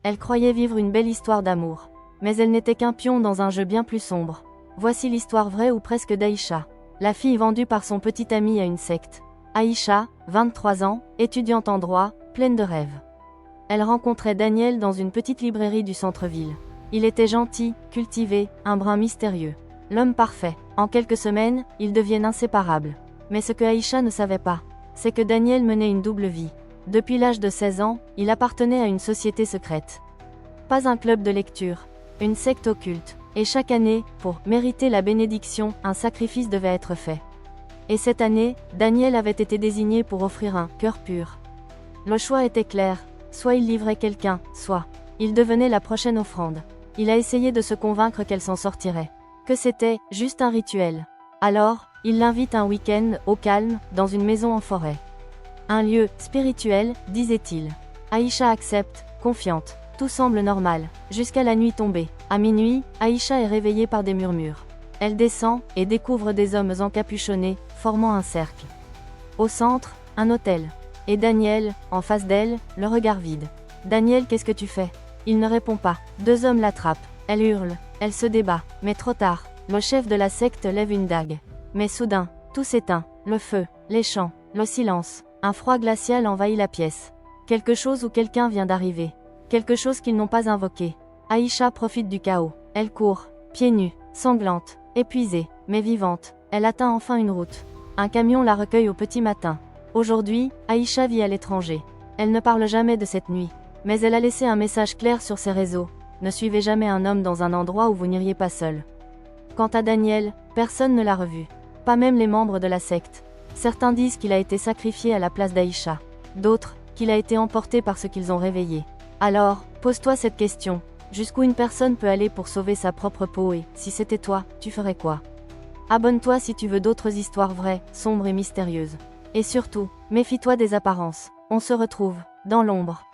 Elle croyait vivre une belle histoire d'amour. Mais elle n'était qu'un pion dans un jeu bien plus sombre. Voici l'histoire vraie ou presque d'Aïcha. La fille vendue par son petit ami à une secte. Aïcha, 23 ans, étudiante en droit, pleine de rêves. Elle rencontrait Daniel dans une petite librairie du centre-ville. Il était gentil, cultivé, un brin mystérieux. L'homme parfait. En quelques semaines, ils deviennent inséparables. Mais ce que Aïcha ne savait pas, c'est que Daniel menait une double vie. Depuis l'âge de 16 ans, il appartenait à une société secrète. Pas un club de lecture, une secte occulte. Et chaque année, pour mériter la bénédiction, un sacrifice devait être fait. Et cette année, Daniel avait été désigné pour offrir un cœur pur. Le choix était clair, soit il livrait quelqu'un, soit il devenait la prochaine offrande. Il a essayé de se convaincre qu'elle s'en sortirait, que c'était juste un rituel. Alors, il l'invite un week-end, au calme, dans une maison en forêt. Un lieu spirituel, disait-il. Aïcha accepte, confiante. Tout semble normal, jusqu'à la nuit tombée. À minuit, Aïcha est réveillée par des murmures. Elle descend, et découvre des hommes encapuchonnés, formant un cercle. Au centre, un autel. Et Daniel, en face d'elle, le regard vide. « Daniel, qu'est-ce que tu fais ?» Il ne répond pas. Deux hommes l'attrapent. Elle hurle, elle se débat. Mais trop tard, le chef de la secte lève une dague. Mais soudain, tout s'éteint. Le feu, les chants, le silence. Un froid glacial envahit la pièce. Quelque chose ou quelqu'un vient d'arriver. Quelque chose qu'ils n'ont pas invoqué. Aïcha profite du chaos. Elle court, pieds nus, sanglante, épuisée, mais vivante. Elle atteint enfin une route. Un camion la recueille au petit matin. Aujourd'hui, Aïcha vit à l'étranger. Elle ne parle jamais de cette nuit. Mais elle a laissé un message clair sur ses réseaux. Ne suivez jamais un homme dans un endroit où vous n'iriez pas seul. Quant à Daniel, personne ne l'a revu. Pas même les membres de la secte. Certains disent qu'il a été sacrifié à la place d'Aïcha. D'autres, qu'il a été emporté par ce qu'ils ont réveillé. Alors, pose-toi cette question. Jusqu'où une personne peut aller pour sauver sa propre peau et, si c'était toi, tu ferais quoi? Abonne-toi si tu veux d'autres histoires vraies, sombres et mystérieuses. Et surtout, méfie-toi des apparences. On se retrouve, dans l'ombre.